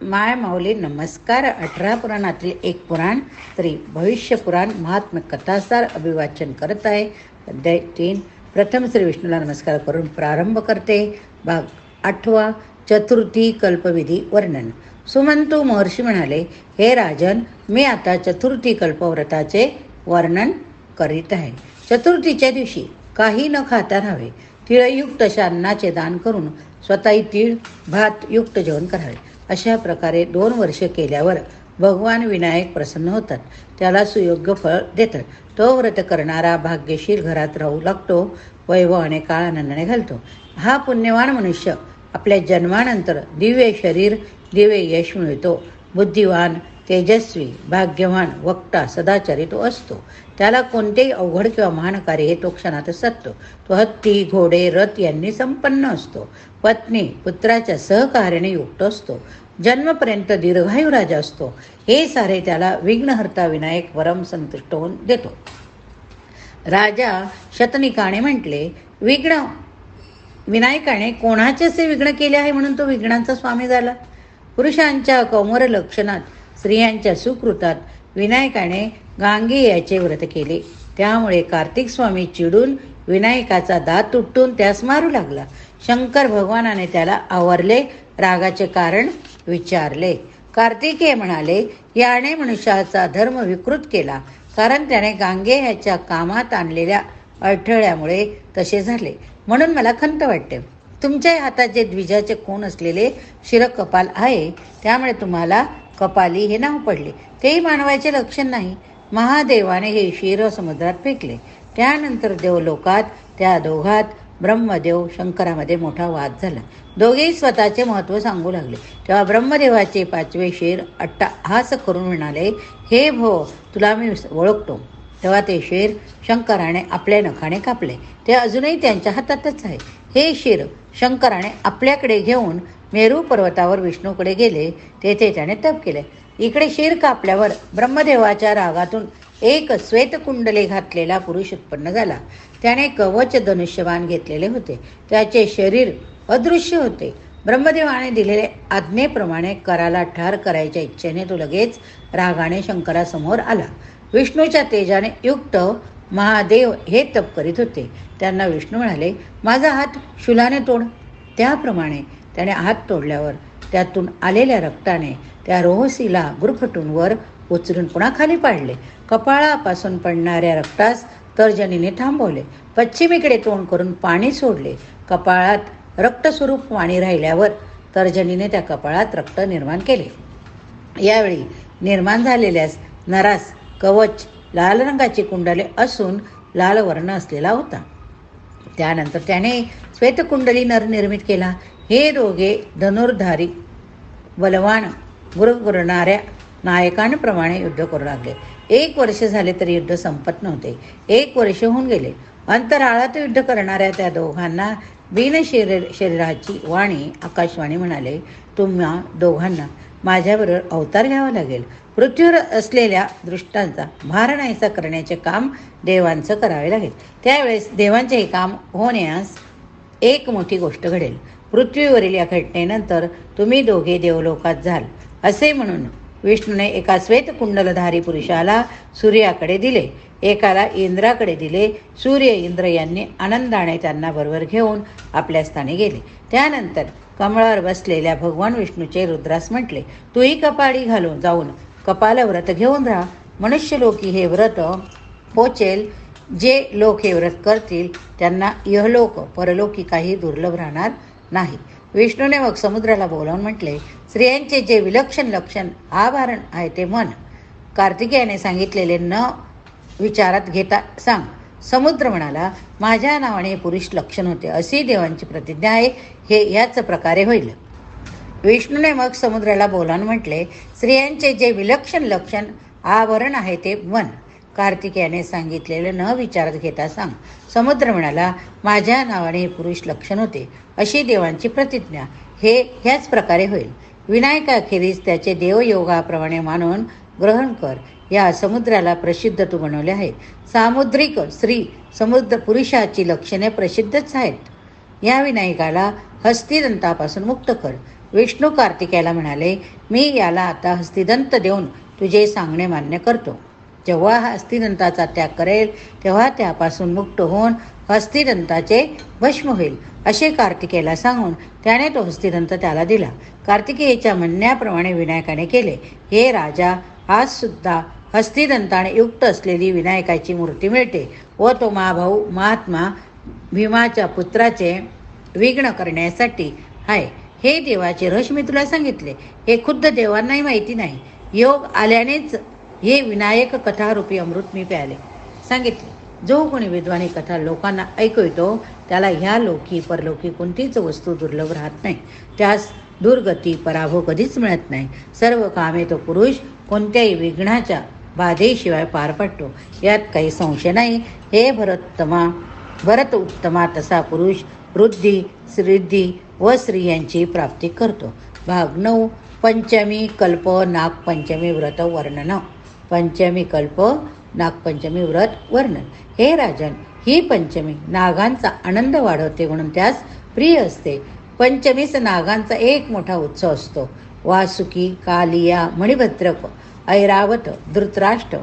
माय माऊली नमस्कार. 18 पुराणातील एक पुराण श्री भविष्य पुराण महात्म्य कथासार अभिवाचन करत आहे. अध्याय 3. प्रथम श्री विष्णूला नमस्कार करून प्रारंभ करते. भाग 8. चतुर्थी कल्पविधी वर्णन. सुमंतू महर्षी म्हणाले, हे राजन, मी आता चतुर्थी कल्पव्रताचे वर्णन करीत आहे. चतुर्थीच्या दिवशी काही न खाता राहावे. तिळयुक्त अशा अन्नाचे दान करून स्वतःही तीळ भात युक्त जेवण करावे. अशा प्रकारे 2 वर्षे केल्यावर भगवान विनायक प्रसन्न होतात, त्याला सुयोग्य फळ देतात. तो व्रत करणारा भाग्यशील घरात राहू लागतो, वैभवाने काळ आनंदाने घालतो. हा पुण्यवान मनुष्य आपल्या जन्मानंतर दिव्य शरीर दिव्य यश मिळतो. बुद्धिवान तेजस्वी भाग्यवान वक्ता सदाचारी तो असतो. त्याला कोणतेही अवघड किंवा महान कार्य हे तो क्षणातच साधतो. तो हत्ती घोडे रथ यांनी संपन्न असतो. पत्नी पुत्राच्या सहकार्याने युक्त असतो. जन्मपर्यंत दीर्घायू राजा असतो. हे सारे त्याला विघ्नहर्ता विनायक वरम संतुष्ट होऊन देतो. राजा शतनिकाने म्हटले, विनायकाने कोणाचे असे विघ्न केले आहे म्हणून तो विघ्नांचा स्वामी झाला. पुरुषांच्या कौमर लक्षणात स्त्रियांच्या सुकृतात विनायकाने गांगेयाचे व्रत केले. त्यामुळे कार्तिक स्वामी चिडून विनायकाचा दात तुटून त्यास मारू लागला. शंकर भगवानाने त्याला आवरले, रागाचे कारण विचारले. कार्तिकेय म्हणाले, याने मनुष्याचा धर्म विकृत केला, कारण त्याने गांगेयाच्या कामात आणलेल्या अडथळ्यामुळे तसे झाले. म्हणून मला खंत वाटते. तुमच्या हातात जे द्विजाचे कोण असलेले शिरकपाल आहे, त्यामुळे तुम्हाला कपाली हे नाव पडले. तेही मानवाचे लक्षण नाही. महादेवाने हे शिर समुद्रात फेकले. त्यानंतर देवलोकात त्या दोघात ब्रह्मदेव शंकरामध्ये मोठा वाद झाला. दोघेही स्वतःचे महत्त्व सांगू लागले. तेव्हा ब्रह्मदेवाचे 5वे शिर अट्टहास करून म्हणाले, हे भो, तुला मी ओळखतो. तेव्हा ते शिर शंकराने आपल्या नखाने कापले. ते अजूनही त्यांच्या हातातच आहे. हे शिर शंकराने आपल्याकडे घेऊन मेरू पर्वतावर विष्णूकडे गेले. तेथे त्याने तप केले. इकडे शिर कापल्यावर ब्रह्मदेवाच्या रागातून एक श्वेतकुंडले घातलेला पुरुष उत्पन्न झाला. त्याने कवच धनुष्यबाण घेतलेले होते. त्याचे शरीर अदृश्य होते. ब्रह्मदेवाने दिलेले आज्ञेप्रमाणे कराला ठार करायच्या इच्छेने तो लगेच रागाने शंकरासमोर आला. विष्णूच्या तेजाने युक्त महादेव हे तप करीत होते. त्यांना विष्णू म्हणाले, माझा हात शूलाने तोड. त्याप्रमाणे त्याने हात तोडल्यावर त्यातून आलेल्या रक्ताने त्या रोहसीला गुरफटून वर उचलून पुन्हा खाली पाडले. कपाळापासून पडणाऱ्या रक्तास तर्जनीने थांबवले. पश्चिमेकडे तोंड करून पाणी सोडले. कपाळात रक्तस्वरूप पाणी राहिल्यावर तर्जनीने त्या कपाळात रक्त निर्माण केले. यावेळी निर्माण झालेल्यास नरास कवच लाल रंगाची कुंडले असून लाल वर्ण असलेला होता. त्यानंतर त्याने श्वेतकुंडली नर निर्मित केला. हे दोघे धनुर्धारी बलवान गुरगुरणाऱ्या नायकांप्रमाणे युद्ध करू लागले. 1 वर्ष झाले तरी युद्ध संपत नव्हते. 1 वर्ष होऊन गेले. अंतराळात युद्ध करणाऱ्या त्या दोघांना शरीराची वाणी आकाशवाणी म्हणाले, तुम्हा दोघांना माझ्याबरोबर अवतार घ्यावा लागेल. पृथ्वीवर असलेल्या दृष्टांचा भार नाहीसा करण्याचे काम देवांचं करावे लागेल. त्यावेळेस देवांचे हे काम होण्यास एक मोठी गोष्ट घडेल. पृथ्वीवरील या घटनेनंतर तुम्ही दोघे देवलोकात जाल. असे म्हणून विष्णूने एका श्वेतकुंडलधारी पुरुषाला सूर्याकडे दिले, एकाला इंद्राकडे दिले. सूर्य इंद्र यांनी आनंदाने त्यांना बरोबर घेऊन आपल्या स्थानी गेले. त्यानंतर कमळावर बसलेल्या भगवान विष्णूचे रुद्रास म्हटले, तूही कपाळी घालून जाऊन कपाल व्रत घेऊन राहा. मनुष्यलोकी हे व्रत पोचेल. जे लोक हे व्रत करतील त्यांना इहलोक परलोकी काही दुर्लभ राहणार नाही. विष्णूने मग समुद्राला बोलावून म्हटले, स्त्रियांचे जे विलक्षण लक्षण आभरण आहे ते मन. कार्तिकेयाने सांगितलेले न विचारात घेता सांग. समुद्र म्हणाला, माझ्या नावाने पुरुष लक्षण होते अशी देवांची प्रतिज्ञा आहे. हे याच प्रकारे होईल. विष्णूने मग समुद्राला बोलावून म्हटले, स्त्रियांचे जे विलक्षण लक्षण आवरण आहे ते मन. कार्तिकेयाने सांगितलेले न विचारात घेता सांग. समुद्र म्हणाला, माझ्या नावाने हे पुरुष लक्षण होते अशी देवांची प्रतिज्ञा. हे ह्याच प्रकारे होईल. विनायकाखेरीज त्याचे देवयोगाप्रमाणे मानून ग्रहण कर. या समुद्राला प्रसिद्ध तू बनवले आहे. सामुद्रिक स्त्री समुद्र पुरुषाची लक्षणे प्रसिद्धच आहेत. या विनायकाला हस्तिदंतापासून मुक्त कर. विष्णू कार्तिकेयाला म्हणाले, मी याला आता हस्तिदंत देऊन तुझे सांगणे मान्य करतो. जेव्हा हा हस्तिदंताचा त्याग करेल तेव्हा त्यापासून मुक्त होऊन हस्तिदंताचे भस्म होईल असे कार्तिकेयाला सांगून त्याने तो हस्तिदंत त्याला दिला. कार्तिकेयाच्या म्हणण्याप्रमाणे विनायकाने केले. हे राजा, आज सुद्धा हस्तिदंताने युक्त असलेली विनायकाची मूर्ती मिळते व तो महाभाऊ महात्मा भीमाच्या पुत्राचे विघ्न करण्यासाठी आहे. हे देवाचे रहस्य मी तुला सांगितले. हे खुद्द देवांनाही माहिती नाही. योग आल्यानेच हे विनायक कथारूपी अमृत मी प्याले सांगितले. जो कोणी विद्वानी कथा लोकांना ऐकवितो त्याला ह्या लोकी परलोकी कोणतीच वस्तू दुर्लभ राहत नाही. त्यास दुर्गती पराभव कधीच मिळत नाही. सर्व कामे तो पुरुष कोणत्याही विघ्नाच्या बाधेशिवाय पार पडतो, यात काही संशय नाही. हे भरत उत्तमा तसा पुरुष वृद्धी सिद्धी व स्त्रियांची प्राप्ती करतो. भाग 9. पंचमी कल्प नागपंचमी व्रत वर्णन. पंचमी कल्प नागपंचमी व्रत वर्णन. हे राजन, ही पंचमी नागांचा आनंद वाढवते म्हणून त्यास प्रिय असते. पंचमीस नागांचा एक मोठा उत्सव असतो. वासुकी, कालिया, मणिभद्रक, ऐरावत, धृतराष्ट्र,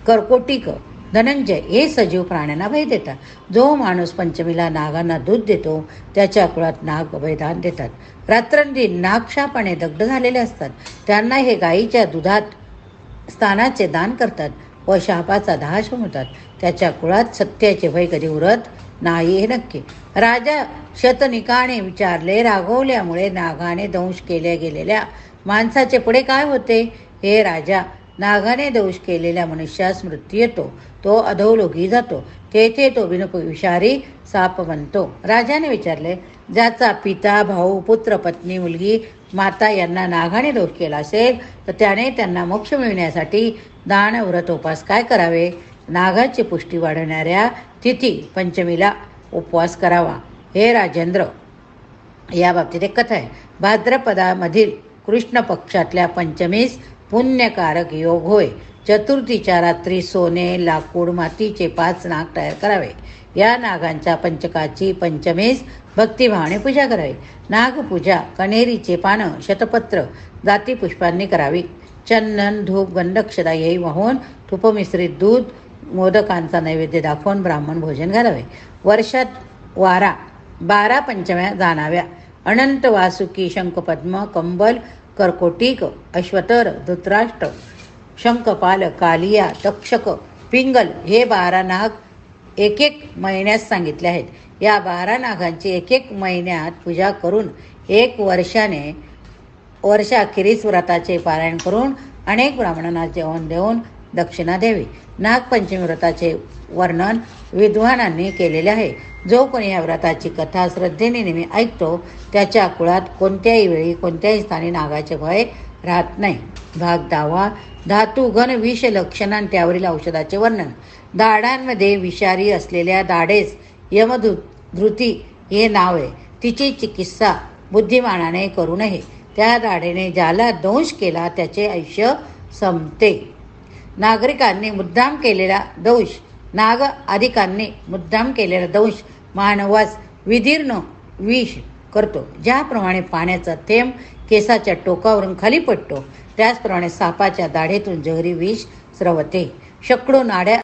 कर्कोटिक, धनंजय हे सजीव प्राण्यांना भय देतात. जो माणूस पंचमीला नागांना दूध देतो त्याच्या कुळात नाग अभयदान देतात. रात्रंदिन नागशापाने दग्ध झालेले असतात. त्यांना हे गायीच्या दुधात स्थानाचे दान करतात व शापाचा नाश होतात. त्याच्या कुळात सत्याचे भय कधी उरत नाही हे नक्की. राजा शतनिकाने विचारले, रागवल्यामुळे नागाने दंश केल्या गेलेल्या माणसाचे पुढे काय होते? हे राजा, नागाने दोष केलेल्या मनुष्यास मृत्यू येतो. तो अधोलोकी जातो. तेथे तो विषारी साप बनतो. राजाने विचारले, ज्याचा पिता, भाऊ, पुत्र, पत्नी, मुलगी, माता यांना नागाने दोष केला असेल तर त्याने त्यांना मोक्ष मिळण्यासाठी दान, व्रत, उपास काय करावे? नागाची पुष्टी वाढवणाऱ्या तिथी पंचमीला उपवास करावा. हे राजेंद्र, या बाबतीत एक कथा आहे. भाद्रपदामधील कृष्ण पक्षातल्या पंचमीस पुण्यकारक योग होय. चतुर्थीच्या रात्री सोने, लाकूड, मातीचे 5 नाग तयार करावे. या नागांच्या पंचकाची पंचमीस भक्तिभावाने पूजा करावी. नागपूजा कण्हेरीचे पानं, शतपत्र, जातीपुष्पांनी करावी. चंदन, धूप, गंधक्षता येई वाहून तुपमिश्रित दूध, मोदकांचा नैवेद्य दाखवून ब्राह्मण भोजन घालावे. वर्षात 12 पंचम्या जाणाव्या. अनंत, वासुकी, शंखपद्म, कंबल, कर्कोटिक, अश्वतर, धृतराष्ट्र, शंखपाल, कालिया, तक्षक, पिंगल हे 12 नाग एक महिन्यात सांगितले आहेत. या 12 नागांची एक महिन्यात पूजा करून 1 वर्षाखेरीस व्रताचे पारायण करून अनेक ब्राह्मणांना जेवण देऊन दक्षिणा द्यावी. नागपंचमी व्रताचे वर्णन विद्वानांनी केलेले आहे. जो कोणी या व्रताची कथा श्रद्धेने नेहमी ऐकतो त्याच्या कुळात कोणत्याही वेळी कोणत्याही स्थानी नागाचे भय राहत नाही. भाग 10. धातू घन विष लक्षणां त्यावरील औषधाचे वर्णन. दाढांमध्ये विषारी असलेल्या दाढेस यमधृती हे नाव आहे. तिची चिकित्सा बुद्धिमानाने करू नये. त्या दाढेने ज्याला दंश केला त्याचे आयुष्य संपते. नागरिकांनी मुद्दाम केलेला दंश नाग आदिकांनी मुद्दाम केलेला दंश मानवास विदीर्ण विष करतो. ज्याप्रमाणे पाण्याचा थेंब केसाच्या टोकावरून खाली पडतो त्याचप्रमाणे सापाच्या दाढेतून जहरी विष स्रवते. शेकडो नाड्या